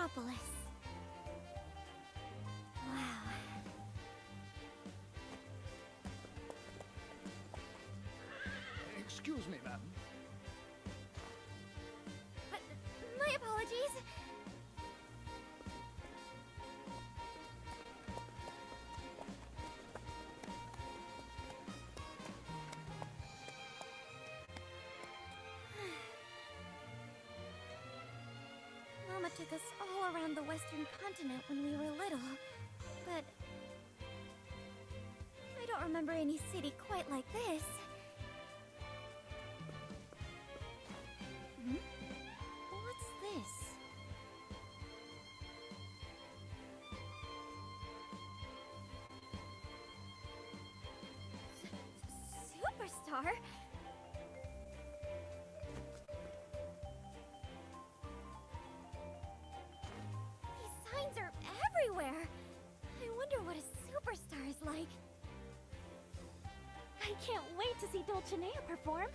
metropolis. Wow. Excuse me, ma'am. My apologies. Mama took us all around the Western continent when we were little, but I don't remember any city quite like this. Hmm? What's this? Superstar? These signs are everywhere. I wonder what a superstar is like. I can't wait to see Dulcinea perform.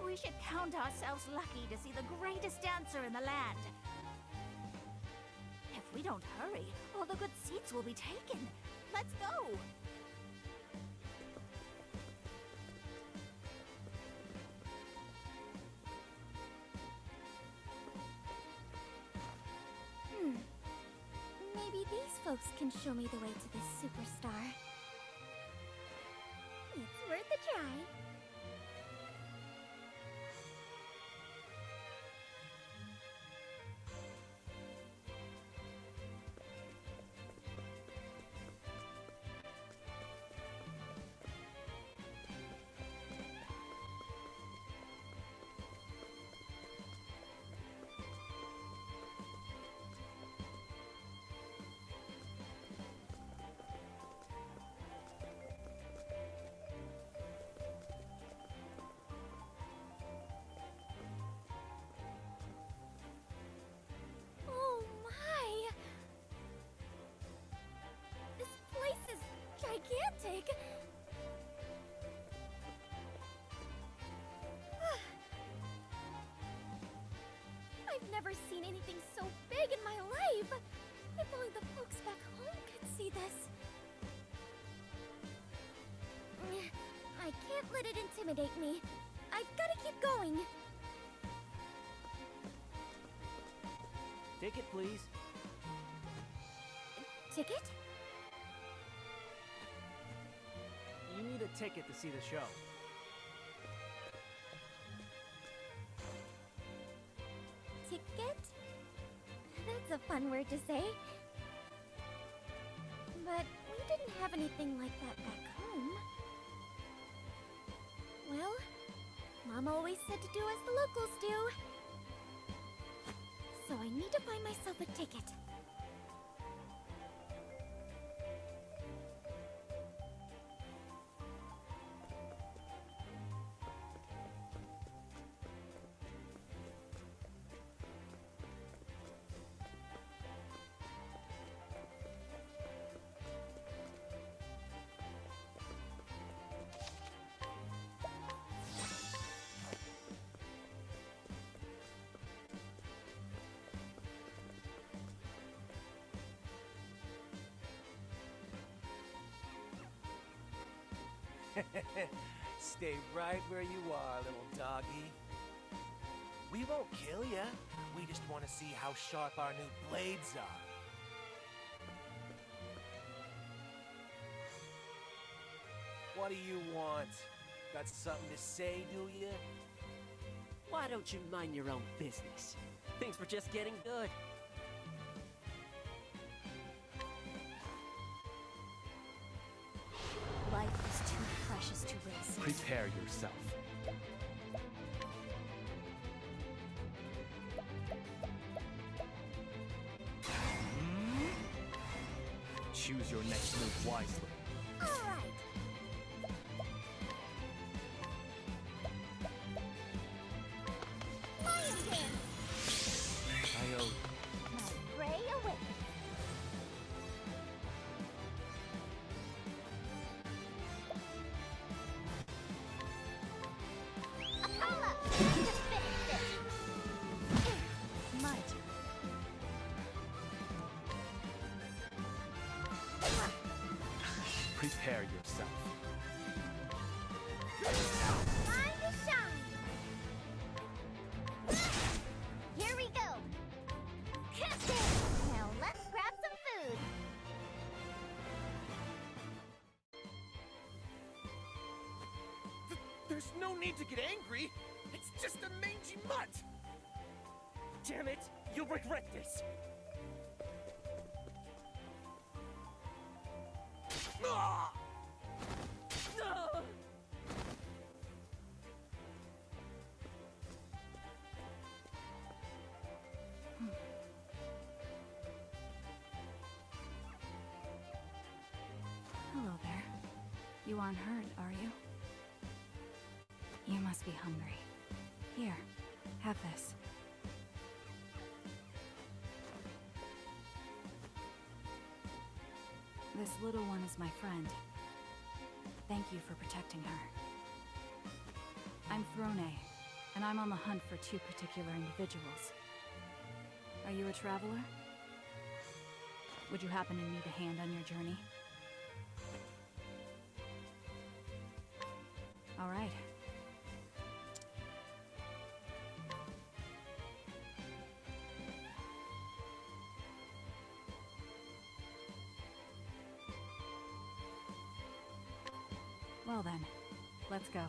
We should count ourselves lucky to see the greatest dancer in the land. If we don't hurry, all the good seats will be taken. Let's go! Maybe these folks can show me the way to this superstar. It's worth a try. Oh my! This place is gigantic! I've never seen anything so big in my life! If only the folks back home could see this. I can't let it intimidate me. I've gotta keep going. Ticket, please. Ticket? You need a ticket to see the show. Ticket? That's a fun word to say. But we didn't have anything like that back home. Well, Mom always said to do as the locals do. So I need to find myself a ticket. Stay right where you are, little doggy. We won't kill ya. We just want to see how sharp our new blades are. What do you want? Got something to say, do ya? Why don't you mind your own business? Things were just getting good. Life is too precious to waste. Prepare yourself. Choose your next move wisely. Alright. Lion dance! I owe you. My prey away. Apollo! Just finish this! My turn. There's no need to get angry. It's just a mangy mutt. Damn it! You'll regret this! Ah! Ah! Hello there. You aren't hurt, are you? You must be hungry. Here, have this. This little one is my friend. Thank you for protecting her. I'm Throne, and I'm on the hunt for two particular individuals. Are you a traveler? Would you happen to need a hand on your journey? All right. Well then, let's go.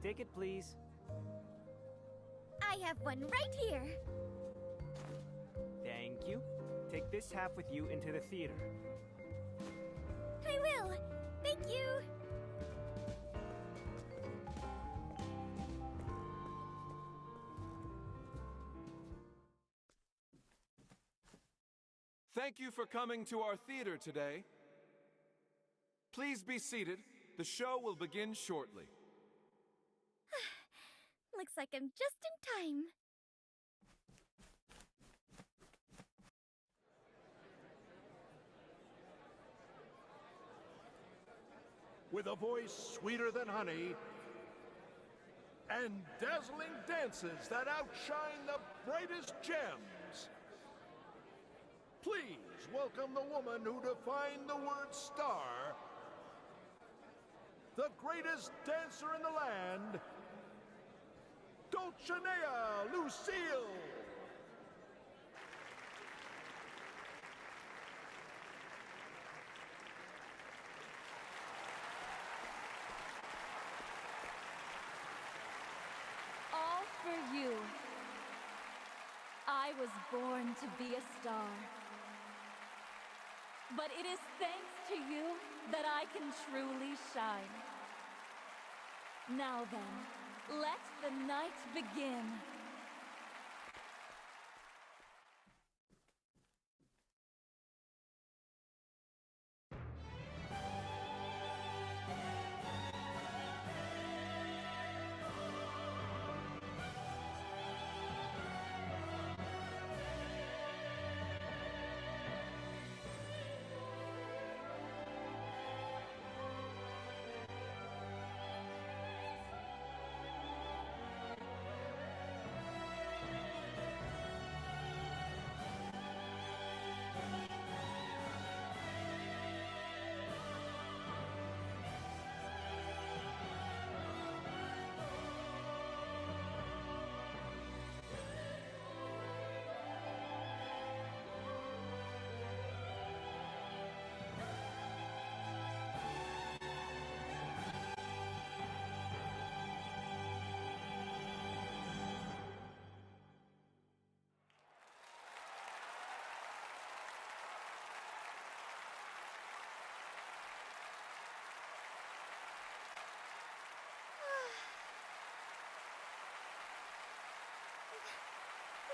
Ticket, please. I have one right here. Thank you. Take this half with you into the theater. I will. Thank you. Thank you for coming to our theater today. Please be seated. The show will begin shortly. Looks like I'm just in time. With a voice sweeter than honey, and dazzling dances that outshine the brightest gems. Please welcome the woman who defined the word star, the greatest dancer in the land, Ch2, Lucille! All for you. I was born to be a star. But it is thanks to you that I can truly shine. Now then, let the night begin.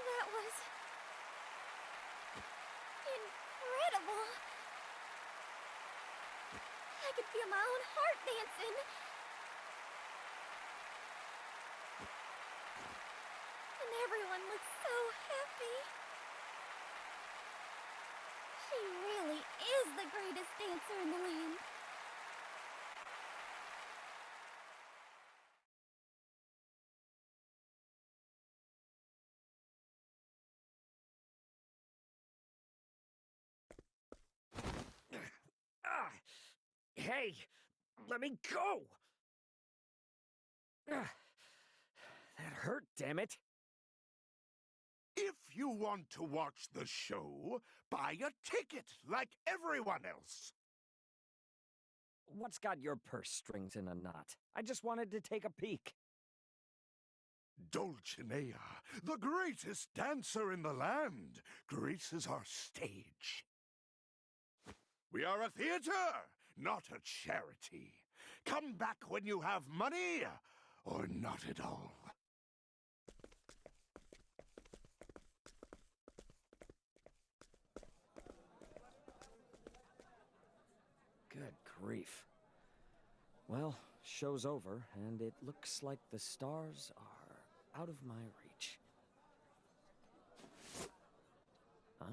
That was incredible. I could feel my own heart dancing. And everyone looked so happy. She really is the greatest dancer in the land. Hey, let me go! That hurt, damn it. If you want to watch the show, buy a ticket like everyone else. What's got your purse strings in a knot? I just wanted to take a peek. Ch2, the greatest dancer in the land, graces our stage. We are a theater, not a charity. Come back when you have money, or not at all. Good grief. Well, show's over, and it looks like the stars are out of my reach. Huh?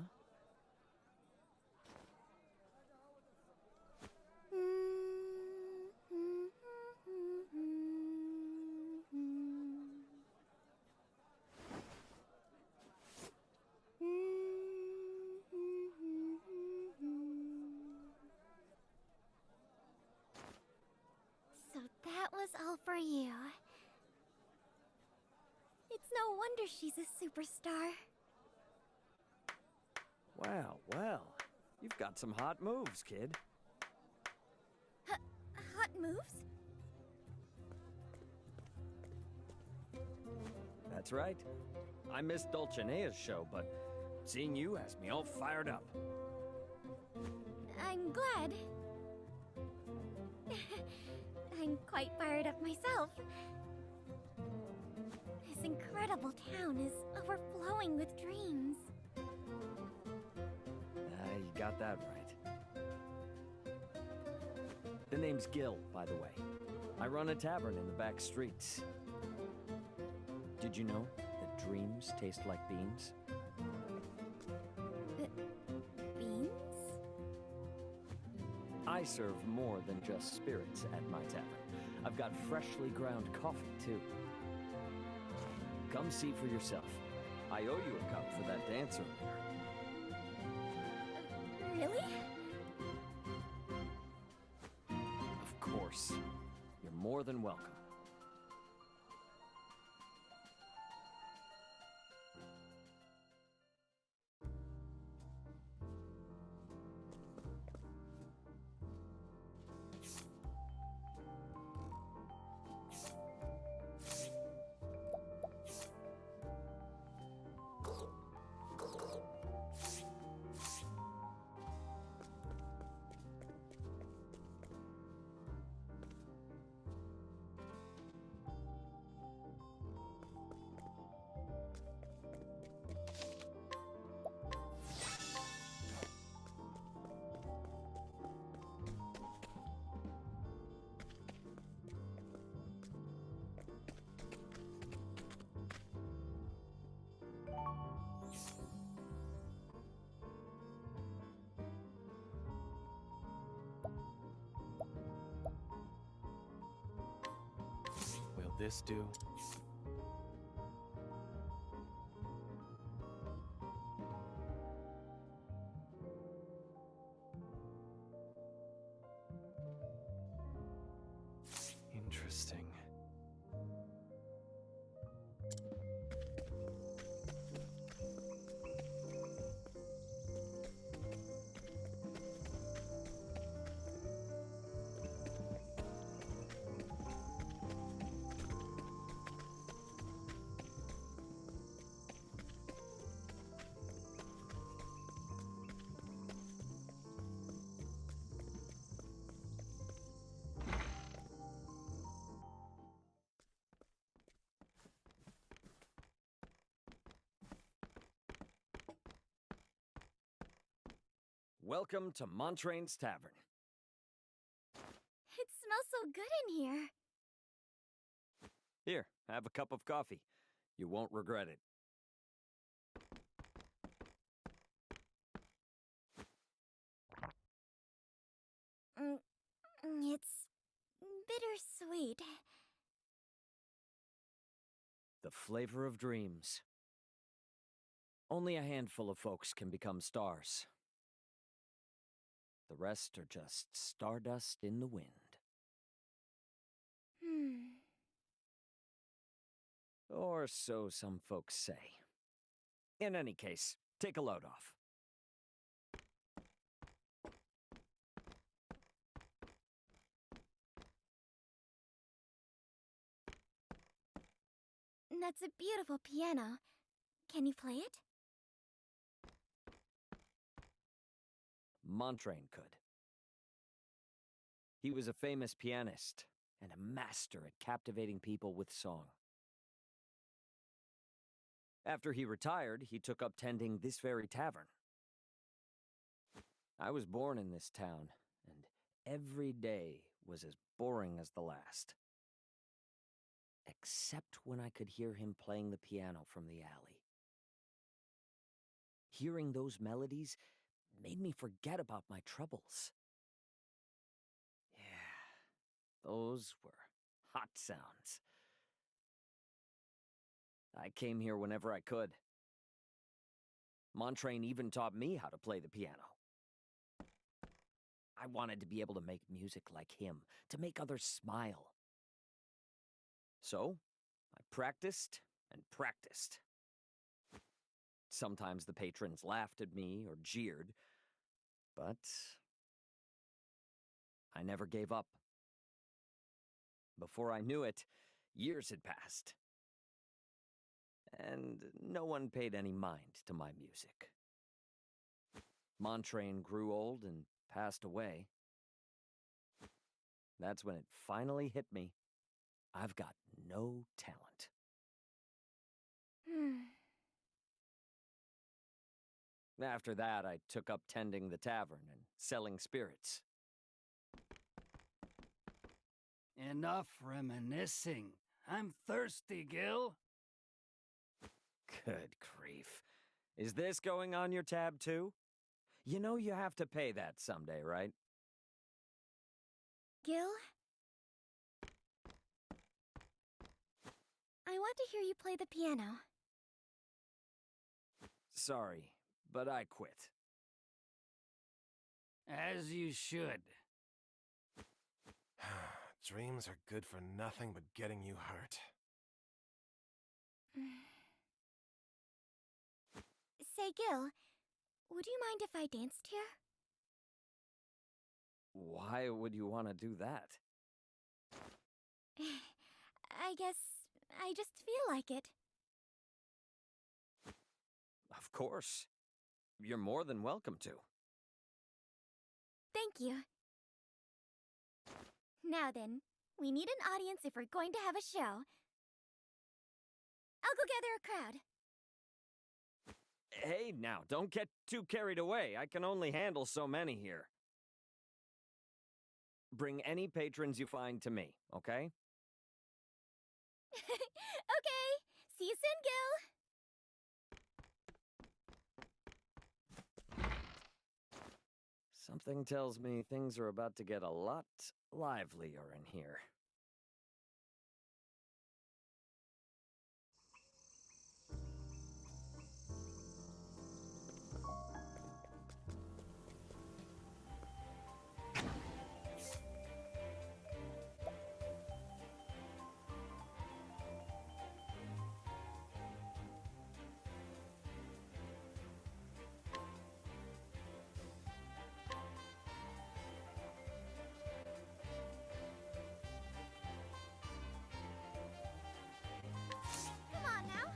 So that was all for you. It's no wonder she's a superstar. Well, well. You've got some hot moves, kid. Hot moves? That's right. I missed Dulcinea's show, but seeing you has me all fired up. I'm glad. I'm quite fired up myself. This incredible town is overflowing with dreams. You got that right. The name's Gil, by the way. I run a tavern in the back streets. Did you know that dreams taste like beans? Beans? I serve more than just spirits at my tavern. I've got freshly ground coffee, too. Come see for yourself. I owe you a cup for that dance earlier. Really? Of course. You're more than welcome. Will this do? Interesting. Welcome to Montrain's Tavern. It smells so good in here. Here, have a cup of coffee. You won't regret it. It's bittersweet. The flavor of dreams. Only a handful of folks can become stars. The rest are just stardust in the wind. Or so some folks say. In any case, take a load off. That's a beautiful piano. Can you play it? Montrain could. He was a famous pianist and a master at captivating people with song. After he retired, he took up tending this very tavern. I was born in this town, and every day was as boring as the last. Except when I could hear him playing the piano from the alley. Hearing those melodies made me forget about my troubles. Yeah, those were hot sounds. I came here whenever I could. Montrain even taught me how to play the piano. I wanted to be able to make music like him, to make others smile. So, I practiced and practiced. Sometimes the patrons laughed at me or jeered, but I never gave up. Before I knew it, years had passed. and no one paid any mind to my music. Montrain grew old and passed away. That's when it finally hit me. I've got no talent. After that, I took up tending the tavern and selling spirits. Enough reminiscing. I'm thirsty, Gil. Good grief. Is this going on your tab too? You know you have to pay that someday, right? Gil? I want to hear you play the piano. Sorry, but I quit. As you should. Dreams are good for nothing but getting you hurt. Say, Gil, would you mind if I danced here? Why would you want to do that? I guess I just feel like it. Of course. You're more than welcome to. Thank you. Now then, we need an audience if we're going to have a show. I'll go gather a crowd. Hey, now, don't get too carried away. I can only handle so many here. Bring any patrons you find to me, okay? Okay, see you soon, Gil. Something tells me things are about to get a lot livelier in here. Come on now.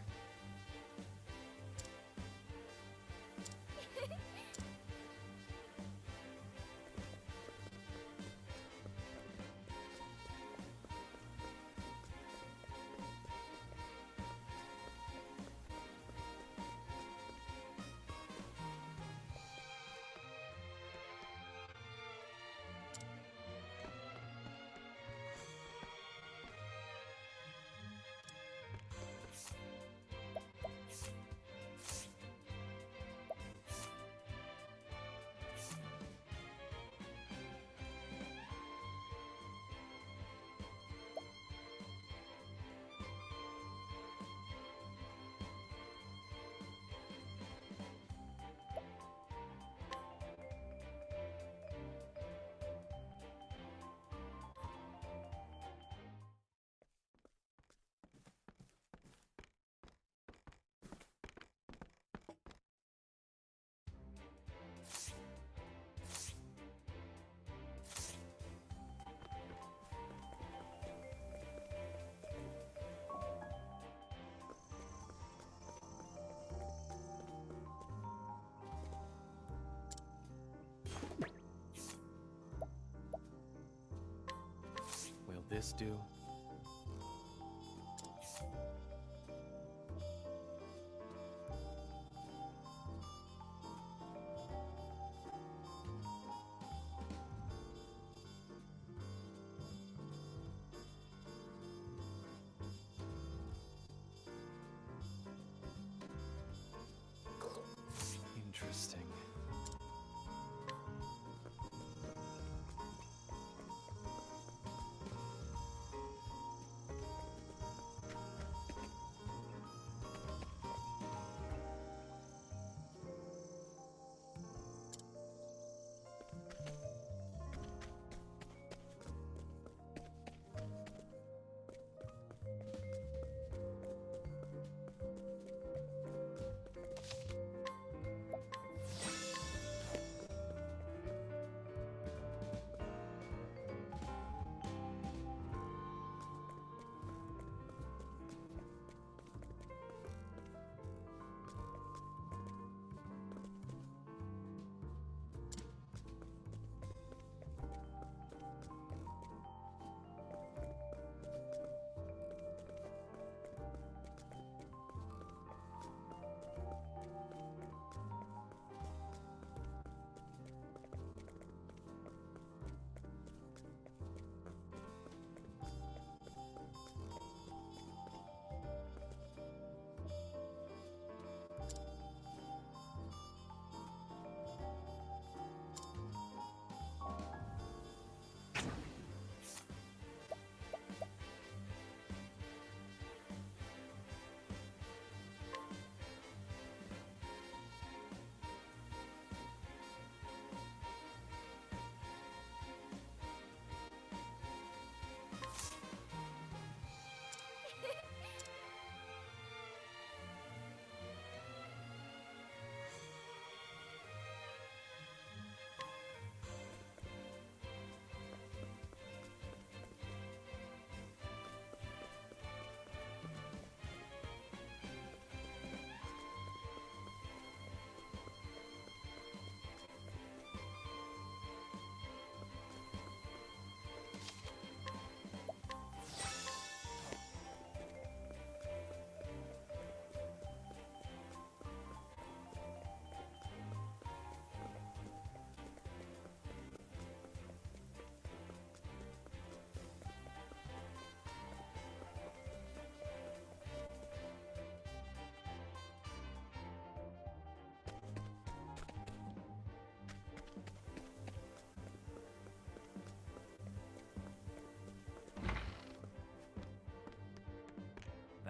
Will this do? Interesting.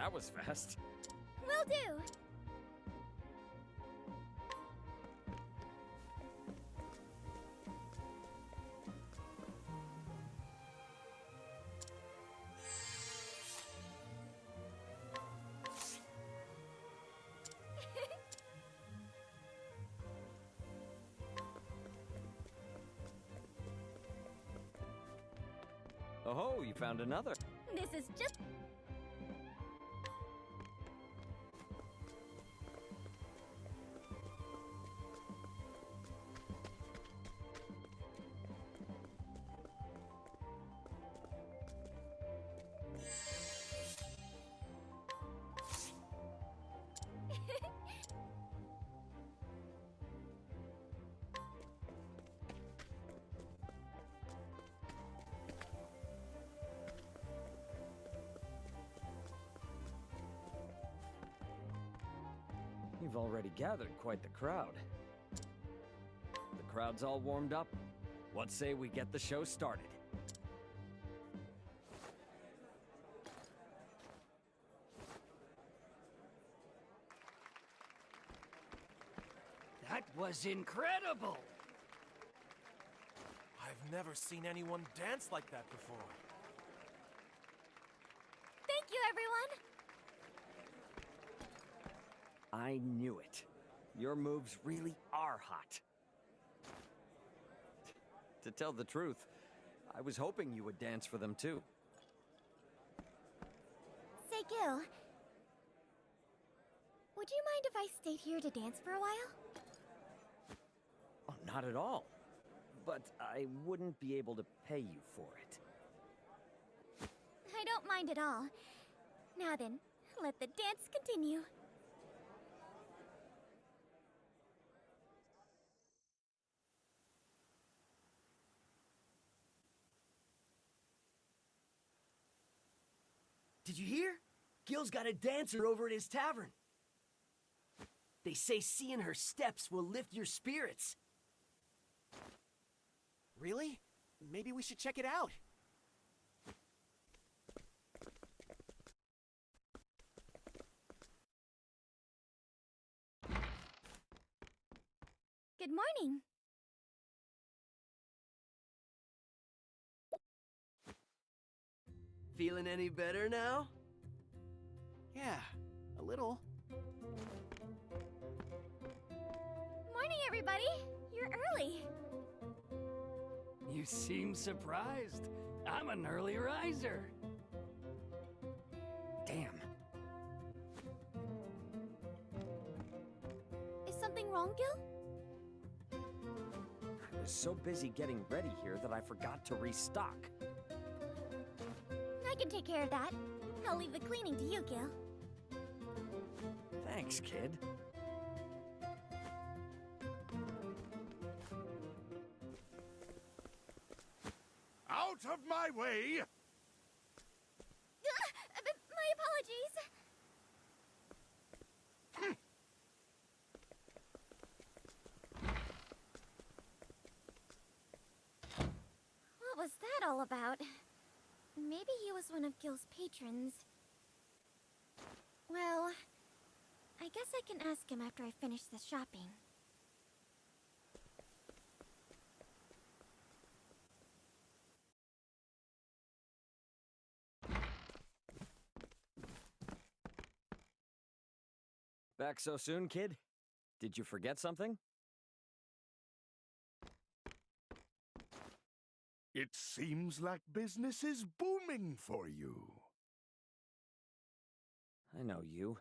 That was fast. Will do. Oh, you found another. This is just... You've already gathered quite the crowd. The crowd's all warmed up. What say we get the show started? That was incredible! I've never seen anyone dance like that before. Thank you, everyone! I knew it. Your moves really are hot. To tell the truth, I was hoping you would dance for them too. Say, Gil, would you mind if I stayed here to dance for a while? Oh, not at all. But I wouldn't be able to pay you for it. I don't mind at all. Now then, let the dance continue. Did you hear? Gil's got a dancer over at his tavern. They say seeing her steps will lift your spirits. Really? Maybe we should check it out. Good morning. Feeling any better now? Yeah, a little. Morning, everybody. You're early. You seem surprised. I'm an early riser. Damn. Is something wrong, Gil? I was so busy getting ready here that I forgot to restock. I can take care of that. I'll leave the cleaning to you, Gil. Thanks, kid. Out of my way! My apologies. What was that all about? Maybe he was one of Gil's patrons. Well, I guess I can ask him after I finish the shopping. Back so soon, kid? Did you forget something? It seems like business is booming for you. I know you.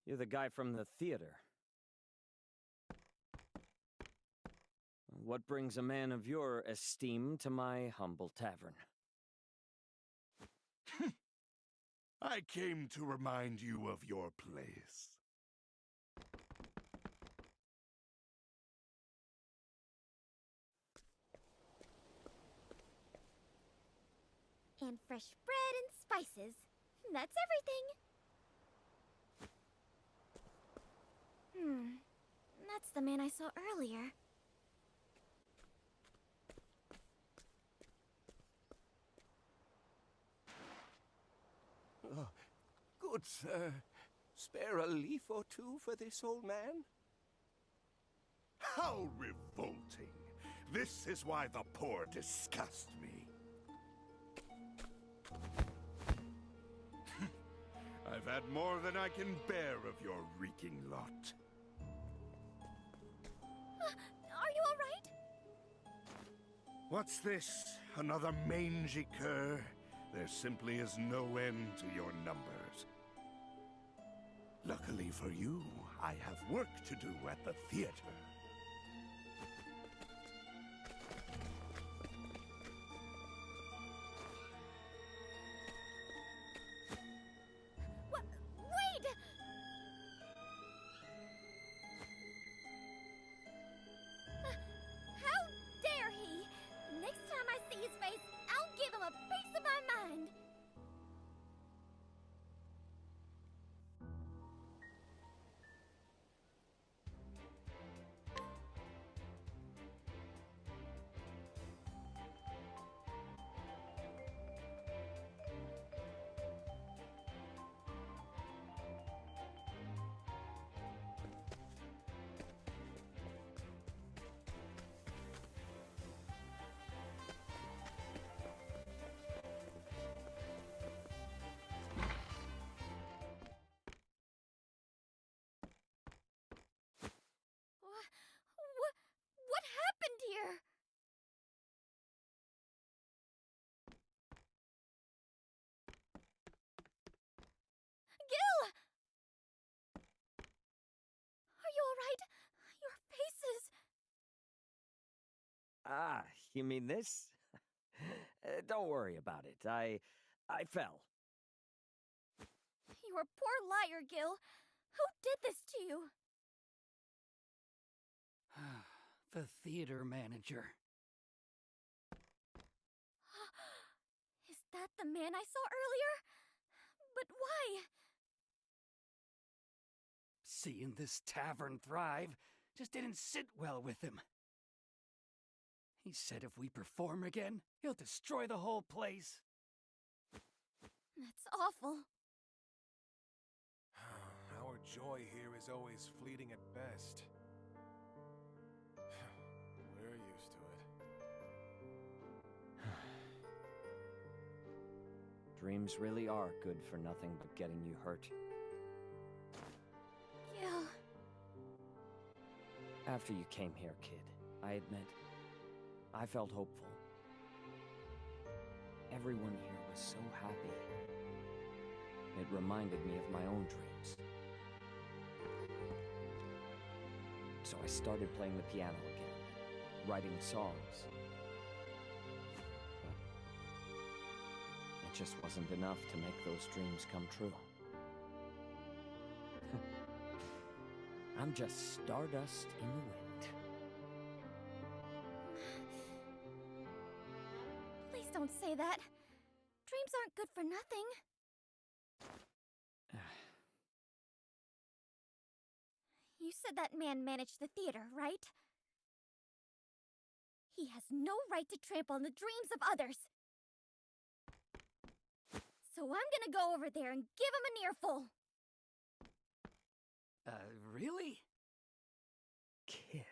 You're the guy from the theater. What brings a man of your esteem to my humble tavern? I came to remind you of your place. And fresh bread and spices. That's everything. That's the man I saw earlier. spare a leaf or two for this old man? How revolting! This is why the poor disgust me. I've had more than I can bear of your reeking lot. Are you alright? What's this? Another mangy cur? There simply is no end to your numbers. Luckily for you, I have work to do at the theater. What? Wait! How dare he? Next time I see his face, I'll give him a piece of my mind. What happened here? Gil! Are you alright? Your face is... Ah, you mean this? Don't worry about it. I fell. You're a poor liar, Gil. Who did this to you? The theater manager. Is that the man I saw earlier? But why? Seeing this tavern thrive just didn't sit well with him. He said if we perform again, he'll destroy the whole place. That's awful. Our joy here is always fleeting at best. We're used to it. Dreams really are good for nothing but getting you hurt. Gil. After you came here, kid, I admit, I felt hopeful. Everyone here was so happy. It reminded me of my own dreams. So I started playing the piano again, writing songs. It just wasn't enough to make those dreams come true. I'm just stardust in the wind. Please don't say that. Dreams aren't good for nothing. You said that man managed the theater, right? He has no right to trample on the dreams of others. So I'm gonna go over there and give him an earful. Really? Kid.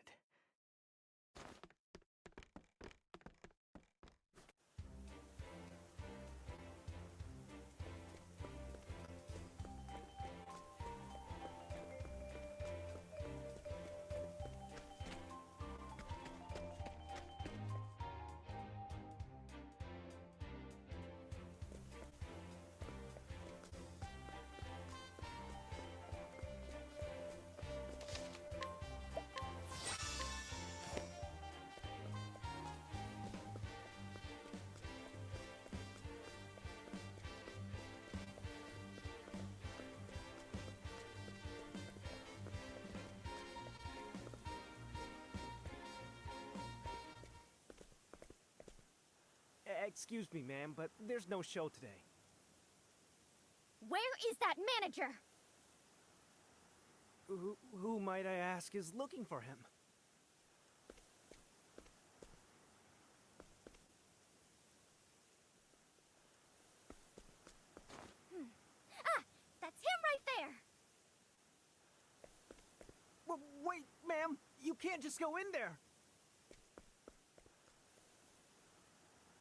Excuse me, ma'am, but there's no show today. Where is that manager? Who might I ask is looking for him? Ah, that's can't just go in there.